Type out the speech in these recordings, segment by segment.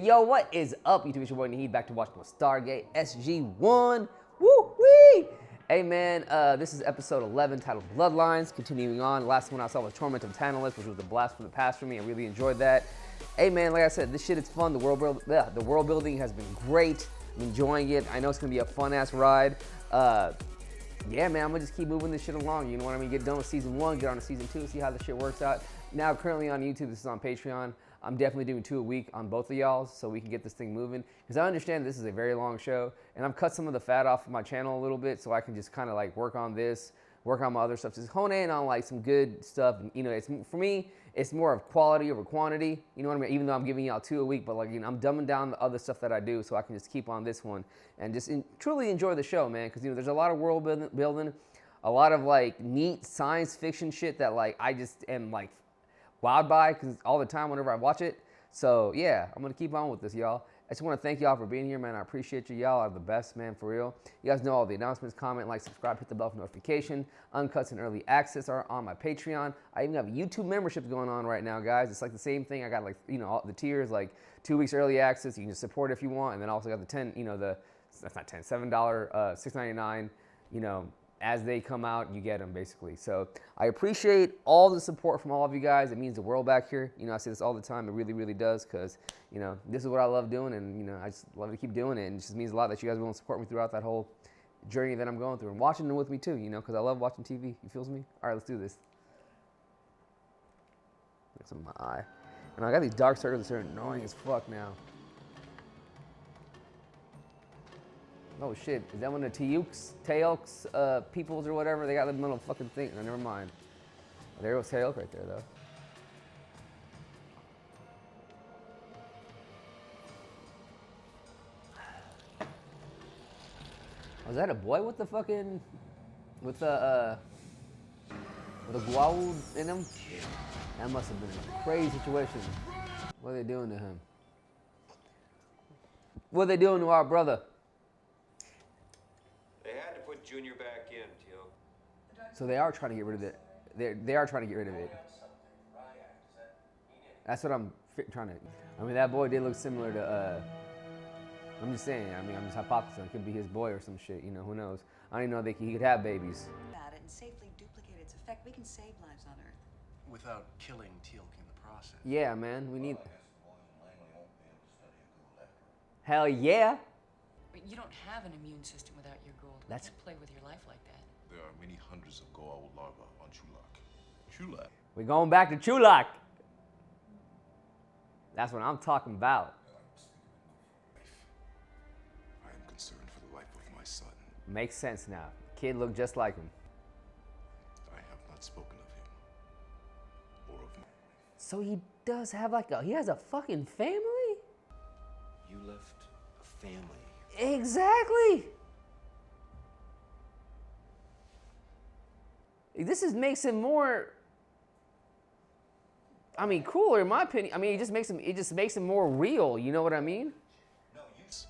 Yo, what is up, YouTube? It's your boy Naheed, back to watch more Stargate SG-1. Woo-wee! Hey man, this is episode 11 titled Bloodlines. Continuing on, the last one I saw was Torment of Teal'c, which was a blast from the past for me. I really enjoyed that. Hey man, like I said, this shit is fun. The world building has been great. I'm enjoying it. I know it's gonna be a fun ass ride. Yeah man, I'm gonna just keep moving this shit along. You know what I mean? Get done with season 1, get on to season 2, see how this shit works out. Now currently on YouTube, this is on Patreon. I'm definitely doing 2 a week on both of y'all so we can get this thing moving. Because I understand this is a very long show, and I've cut some of the fat off of my channel a little bit so I can just kind of like work on this, work on my other stuff, just hone in on like some good stuff. And, you know, it's for me, it's more of quality over quantity. You know what I mean? Even though I'm giving y'all 2 a week, but like, you know, I'm dumbing down the other stuff that I do so I can just keep on this one and just truly enjoy the show, man. Because, you know, there's a lot of world building, a lot of like neat science fiction shit that like I just am like wowed by because all the time whenever I watch it. So yeah, I'm gonna keep on with this, y'all. I just want to thank y'all for being here, man. I appreciate you. Y'all are the best, man, for real. You guys know all the announcements. Comment, like, subscribe, hit the bell for notification. Uncuts and early access are on my Patreon. I even have YouTube memberships going on right now, guys. It's like the same thing. I got like, you know, all the tiers, like 2 weeks early access. You can just support if you want, and then also got the 10, you know, that's not 10, $7, $6.99, you know. As they come out, you get them basically. So I appreciate all the support from all of you guys. It means the world back here. You know, I say this all the time. It really, really does, because, you know, this is what I love doing, and, you know, I just love to keep doing it. And it just means a lot that you guys will support me throughout that whole journey that I'm going through, and watching it with me too, you know, because I love watching TV. You feels me? All right, let's do this. That's in my eye. And I got these dark circles that are annoying as fuck now. Oh shit, is that one of the Teal'c peoples or whatever? They got the little fucking thing. No, never mind. Oh, there goes Teal'c right there, though. Was that a boy with the fucking... with the Gou'uld in him? That must have been a crazy situation. What are they doing to him? What are they doing to our brother? Junior back in, Teal'c. So they are trying to get rid of it. They are trying to get rid of it. That's what I'm trying to. I mean, that boy did look similar to. I'm just saying. I mean, I'm just hypothesizing. It could be his boy or some shit. You know, who knows? I didn't know he could have babies. And safely duplicate its effect, we can save lives on Earth. Without killing Teal'c in the process. Yeah, man. We need. Hell yeah. But you don't have an immune system without your Gou'uld. You can't play with your life like that. There are many hundreds of Gou'uld larvae on Chulak. Chulak? We're going back to Chulak. That's what I'm talking about. I am concerned for the life of my son. Makes sense now. Kid looked just like him. I have not spoken of him. Or of me. So he does have like he has a fucking family? You left a family. Exactly. This makes him more, I mean, cooler in my opinion. I mean, it just makes him more real. You know what I mean? No, yes.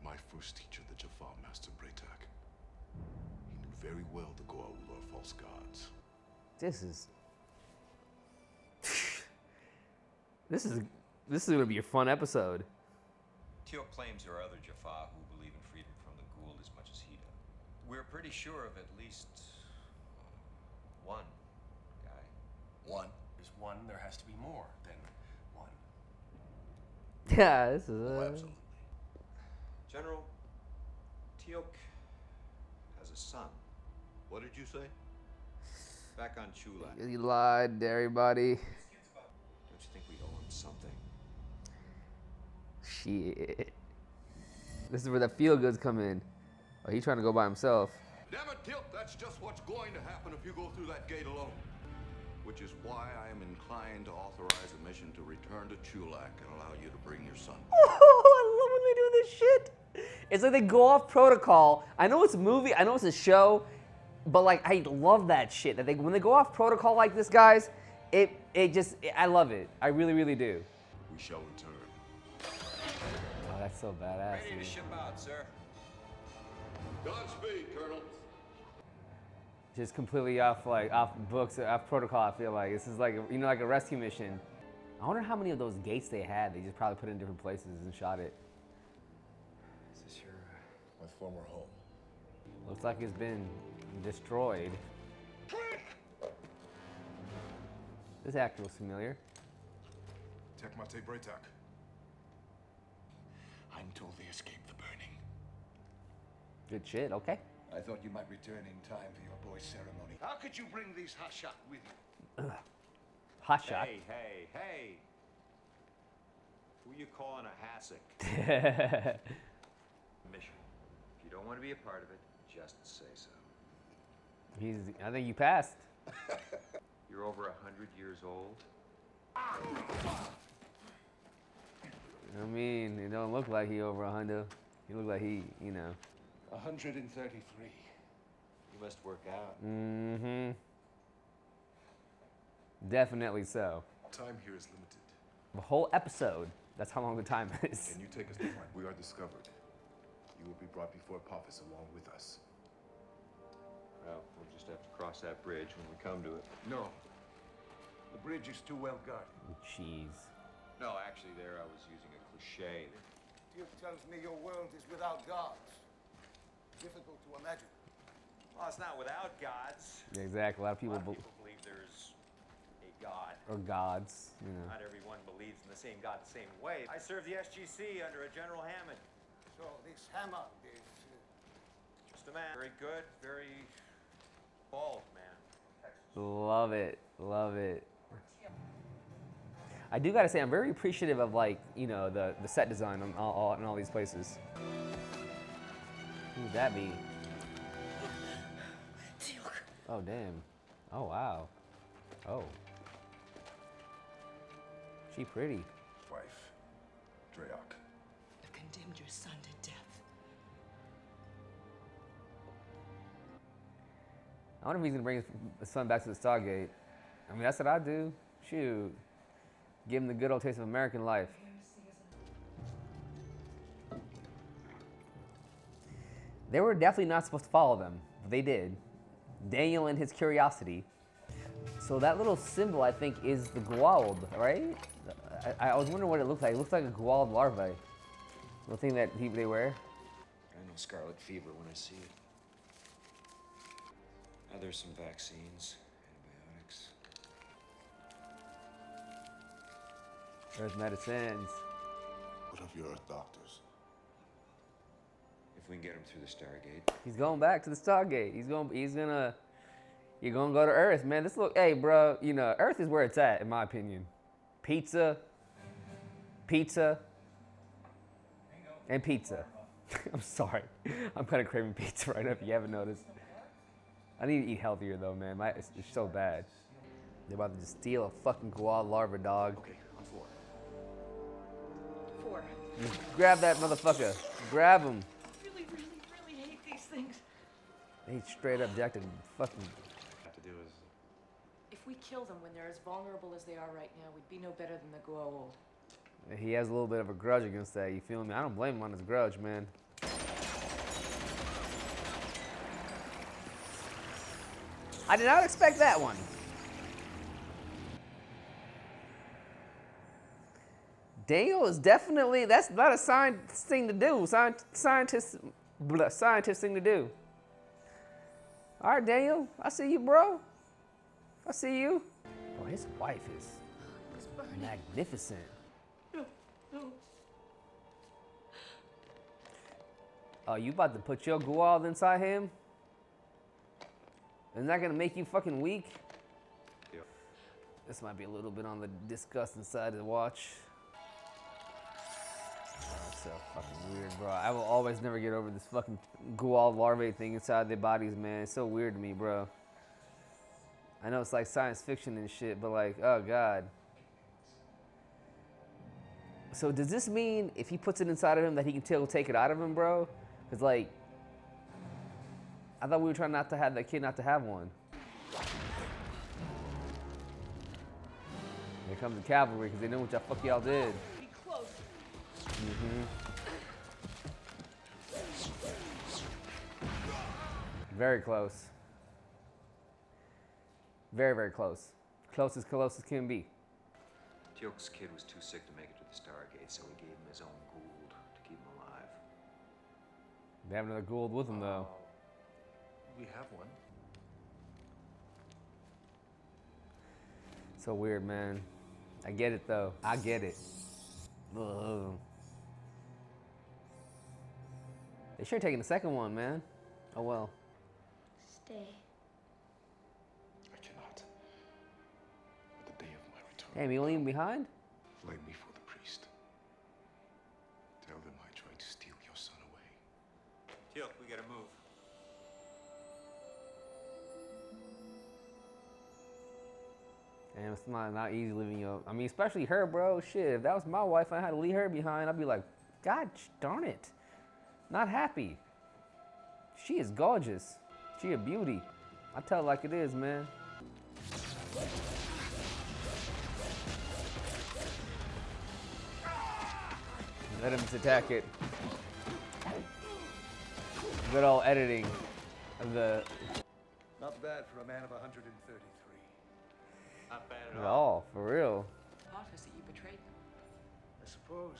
My first teacher, the Jaffa Master Braytak. He knew very well the Gou'uld are false gods. This is gonna be a fun episode. Teal'c claims there are other Jaffa who believe in freedom from the Gou'uld as much as he does. We're pretty sure of at least one guy. One? There's one, there has to be more than one. Yeah, this is Oh, absolutely. General, Teal'c has a son. What did you say? Back on Chulak. You lied to everybody. Don't you think we owe him something? Shit. This is where the feel goods come in. Oh, he's trying to go by himself. Damn it, Teal'c, that's just what's going to happen if you go through that gate alone. Which is why I am inclined to authorize a mission to return to Chulak and allow you to bring your son. Oh, I love when they do this shit. It's like they go off protocol. I know it's a movie, I know it's a show, but like I love that shit. That when they go off protocol like this, guys, I love it. I really, really do. We shall return. Oh, that's so badass. Ready to ship out, sir. Godspeed, Colonel. Just completely off books, off protocol. I feel like this is like like a rescue mission. I wonder how many of those gates they had. They just probably put it in different places and shot it. Is this your my former home? Looks like it's been destroyed. This actor was familiar. Tekmate Braytak. I'm told they escaped the burning. Good shit, okay. I thought you might return in time for your boy's ceremony. How could you bring these hashak with you? Hot shot. Hey. Who you calling a hassock? Mission. If you don't want to be a part of it, just say so. I think you passed. You're over 100 years old. I mean, it don't look like he over 100. He look like he, you know. 133. You must work out. Mm-hmm. Definitely so. Time here is limited. The whole episode. That's how long the time is. Can you take us to front? We are discovered. You will be brought before Apophis along with us. Well, we'll just have to cross that bridge when we come to it. No. The bridge is too well guarded. Jeez. No, actually, there I was using a cliche. Teal'c tells me your world is without gods. Difficult to imagine. Well, it's not without gods. Yeah, exactly. A lot of A people, lot of people believe there's a god. or gods, you know. Not everyone believes in the same God the same way. I serve the SGC under a General Hammond. So this Hammond is... Just a man. Very good, very bald man. Love it. Love it. I do gotta say, I'm very appreciative of, like, you know, the set design in all these places. Who would that be? Teal'c. Oh, damn. Oh, wow. Oh. She pretty. Wife, Teal'c. I've condemned your son to death. I wonder if he's gonna bring his son back to the Stargate. I mean, that's what I do. Shoot. Give him the good old taste of American life. They were definitely not supposed to follow them, but they did. Daniel and his curiosity. So that little symbol, I think, is the Gou'uld, right? I was wondering what it looked like. It looks like a Gou'uld larvae. The thing that they wear. I know scarlet fever when I see it. Now there's some vaccines, antibiotics. There's medicines. What of your Earth doctors? If we can get him through the Stargate. He's going back to the Stargate. You're gonna go to Earth, man. Hey, bro, you know, Earth is where it's at, in my opinion. Pizza, and pizza. I'm sorry. I'm kind of craving pizza right now, if you haven't noticed. I need to eat healthier, though, man. It's so bad. They're about to just steal a fucking Gou'uld larva, dog. Okay, on 4. 4. Just grab that motherfucker. Grab him. Really hate these things. They straight up jacked and fucking. Have to do is If we kill them when they're as vulnerable as they are right now, we'd be no better than the Gou'uld. He has a little bit of a grudge against that, you feel me? I don't blame him on his grudge, man. I did not expect that one. Daniel is definitely, that's not a scientist thing to do. Scientist thing to do. All right, Daniel, I see you, bro. I see you. Bro, his wife is magnificent. No. Oh, you about to put your Gou'uld inside him? Isn't that gonna make you fucking weak? Yep. This might be a little bit on the disgusting side to watch. Oh, that's so fucking weird, bro. I will always never get over this fucking Gou'uld larvae thing inside their bodies, man. It's so weird to me, bro. I know it's like science fiction and shit, but like, oh god. So does this mean if he puts it inside of him that he can still take it out of him, bro? Cause like, I thought we were trying not to have that kid not to have one. Here comes the cavalry because they know what y'all fuck y'all did. Be close. Very close. Very, very close. Close as can be. Teal'c's kid was too sick to make it to the Stargate, so he gave him his own Gou'uld to keep him alive. They have another Gou'uld with him, though. We have one. So weird, man. I get it, though. I get it. Ugh. They should have taken the second one, man. Oh, well. Stay. I cannot. At the day of my return, Damn, you leaving behind? lay me for the priest. Tell them I tried to steal your son away. Teal'c, we gotta move. Damn, it's not easy leaving you. I mean, especially her, bro. Shit, if that was my wife and I had to leave her behind, I'd be like, God darn it. Not happy. She is gorgeous. She a beauty. I tell it like it is, man. Let him just attack it. Good old editing of the Not bad for a man of 133. Not bad at at all. all, for real. Office that you betrayed them. I suppose.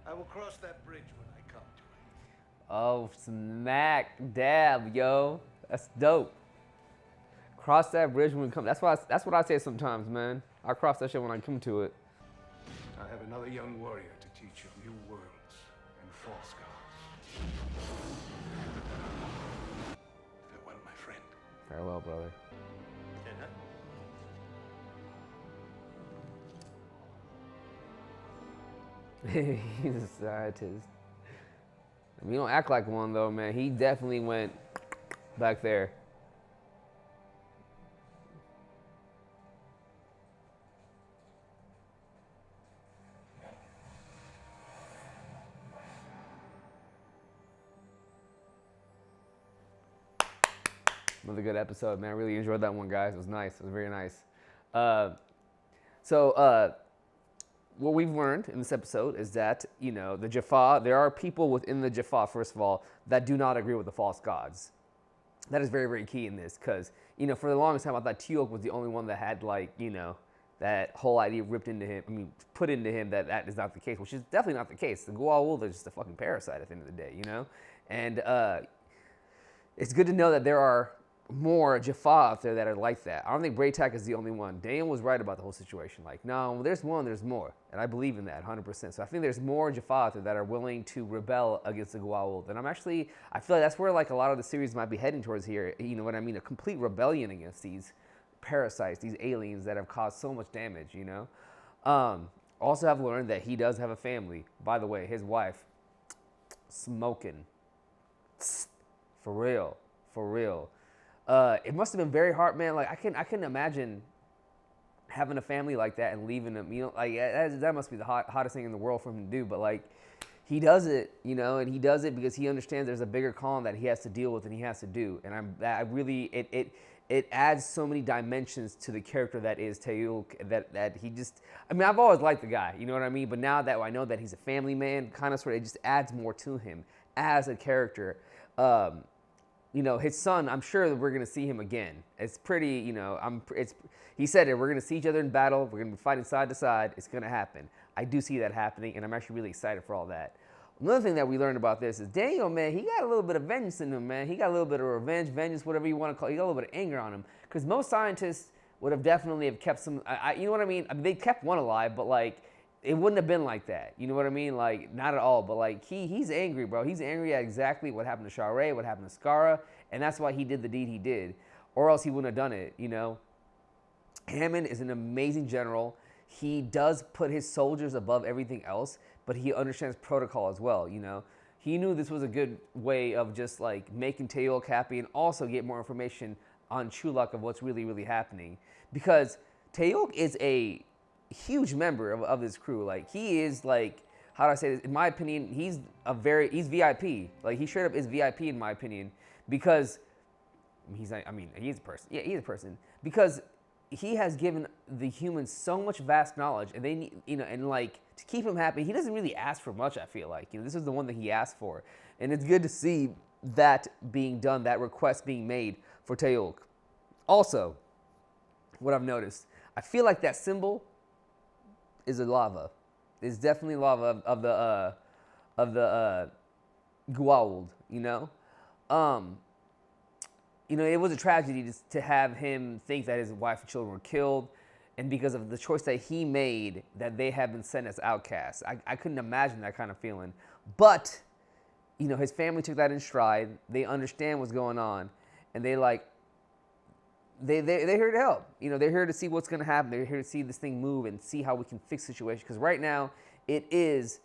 I will cross that bridge when I come to it. Oh, smack dab, yo. That's dope. Cross that bridge when we come. That's what I say sometimes, man. I cross that shit when I come to it. I have another young warrior to teach you new worlds and false gods. Farewell, my friend. Farewell, brother. He's a scientist. I mean, he don't act like one though, man. He definitely went back there. Another good episode, man. I really enjoyed that one, guys. It was nice. It was very nice. What we've learned in this episode is that, you know, the Jaffa, there are people within the Jaffa, first of all, that do not agree with the false gods. That is very, very key in this because, you know, for the longest time, I thought Teal'c was the only one that had, like, you know, that whole idea ripped into him, put into him that is not the case, which is definitely not the case. The Gou'uld are just a fucking parasite at the end of the day, you know? And it's good to know that there are more Jaffa out there that are like that. I don't think Braytak is the only one. Daniel was right about the whole situation. Like, no, there's one, there's more. And I believe in that 100%. So I think there's more Jaffa out there that are willing to rebel against the Gou'uld. And I feel like that's where like a lot of the series might be heading towards here. You know what I mean? A complete rebellion against these parasites, these aliens that have caused so much damage, you know? Also have learned that he does have a family. By the way, his wife, smoking. For real, for real. It must have been very hard, man. Like I couldn't imagine having a family like that and leaving them. You know, like that must be the hottest thing in the world for him to do. But like, he does it, you know, and he does it because he understands there's a bigger calm that he has to deal with and he has to do. And it adds so many dimensions to the character that is Teal'c. That he just, I mean, I've always liked the guy, you know what I mean. But now that I know that he's a family man, kind of sort of, it just adds more to him as a character. You know, his son, I'm sure that we're going to see him again. It's pretty, you know, he said it, we're going to see each other in battle. We're going to be fighting side to side. It's going to happen. I do see that happening, and I'm actually really excited for all that. Another thing that we learned about this is Daniel, man, he got a little bit of vengeance in him, man. He got a little bit of revenge, vengeance, whatever you want to call it. He got a little bit of anger on him. Because most scientists would have definitely kept some, you know what I mean? They kept one alive, but like, it wouldn't have been like that. You know what I mean? Like, not at all. But like, he's angry, bro. He's angry at exactly what happened to Shara, what happened to Skara, and that's why he did the deed he did. Or else he wouldn't have done it, you know? Hammond is an amazing general. He does put his soldiers above everything else, but he understands protocol as well, you know? He knew this was a good way of just like making Teal'c happy and also get more information on Chulak of what's really, really happening. Because Teal'c is a huge member of this crew. Like, he is like, how do I say this? In my opinion, he's VIP. Like, he straight up is VIP in my opinion, because he's a person. Yeah, he's a person. Because he has given the humans so much vast knowledge, and they need, you know, and like, to keep him happy, he doesn't really ask for much, I feel like. You know, this is the one that he asked for. And it's good to see that being done, that request being made for Teal'c. Also, what I've noticed, I feel like that symbol is a lava. It's definitely lava of the Gou'uld, you know? You know, it was a tragedy to have him think that his wife and children were killed, and because of the choice that he made, that they have been sent as outcasts. I couldn't imagine that kind of feeling. But, you know, his family took that in stride. They understand what's going on, and they're here to help. You know, they're here to see what's going to happen. They're here to see this thing move and see how we can fix the situation. Because right now, it is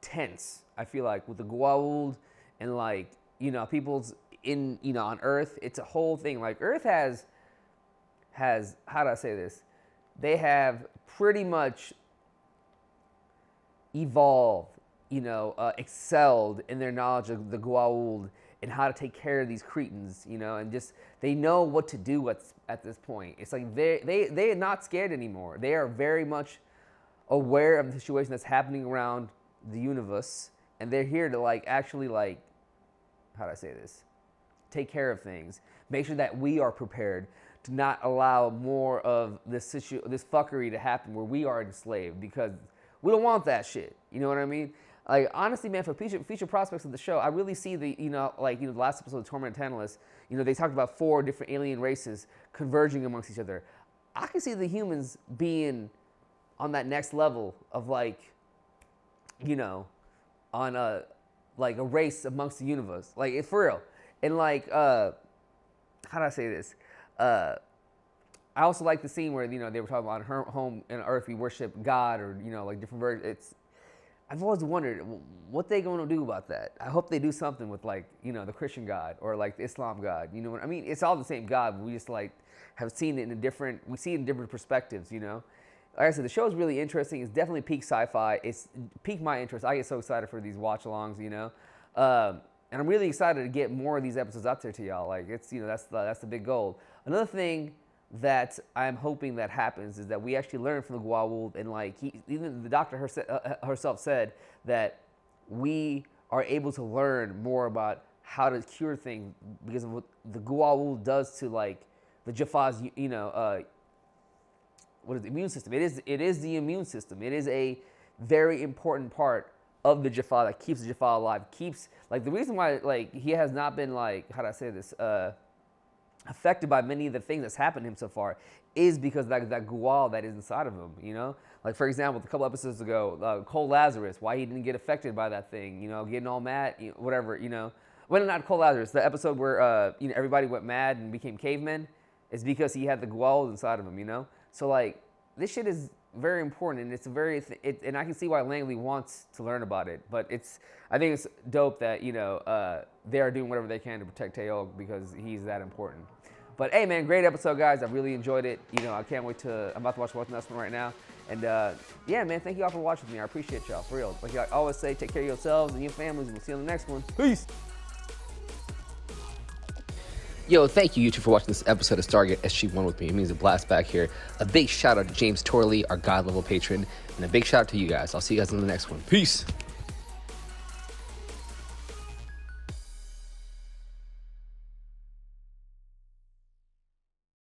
tense, I feel like, with the Gou'uld and, like, you know, people's on Earth. It's a whole thing. Like, Earth has how do I say this? They have pretty much evolved, excelled in their knowledge of the Gou'uld and how to take care of these Cretans, and just they know what to do at this point. It's like they are not scared anymore. They are very much aware of the situation that's happening around the universe, and they're here to actually how do I say this? Take care of things. Make sure that we are prepared to not allow more of this fuckery to happen where we are enslaved, because we don't want that shit. You know what I mean? Like, honestly, man, for future prospects of the show, I really see the last episode of Torment and Teal'c, they talked about 4 different alien races converging amongst each other. I can see the humans being on that next level of on a race amongst the universe. Like, it's for real. And how do I say this? I also like the scene where, they were talking about her home in Earth, we worship God, or, different versions. I've always wondered what they going to do about that. I hope they do something with the Christian God or the Islam God. You know what I mean? It's all the same God, but we just have seen it we see it in different perspectives, Like I said, the show is really interesting. It's definitely peak sci-fi. It's piqued my interest. I get so excited for these watch-alongs, and I'm really excited to get more of these episodes out there to y'all. It's, that's the big goal. Another thing that I'm hoping that happens is that we actually learn from the Gou'uld, and even the doctor herself said that we are able to learn more about how to cure things because of what the Gou'uld does to the Jaffa's what is the immune system? It is the immune system. It is a very important part of the Jaffa that keeps the Jaffa alive. Keeps the reason why he has not been how do I say this affected by many of the things that's happened to him so far is because that Gou'uld that is inside of him. For example, a couple episodes ago, Cole Lazarus, why he didn't get affected by that thing. Getting all mad, whatever. Well, not Cole Lazarus. The episode where everybody went mad and became cavemen is because he had the Gou'uld inside of him. So this shit is very important, and it's and I can see why Langley wants to learn about it. But I think it's dope that they are doing whatever they can to protect Teal'c because he's that important. But hey, man, great episode, guys. I really enjoyed it. I can't wait I'm about to watch the next one right now. And yeah, man, thank you all for watching with me. I appreciate y'all, for real. Like I always say, take care of yourselves and your families, and we'll see you on the next one. Peace. Yo, thank you, YouTube, for watching this episode of Stargate SG-1 with me. It means a blast back here. A big shout out to James Torley, our God level patron, and a big shout out to you guys. I'll see you guys in the next one. Peace.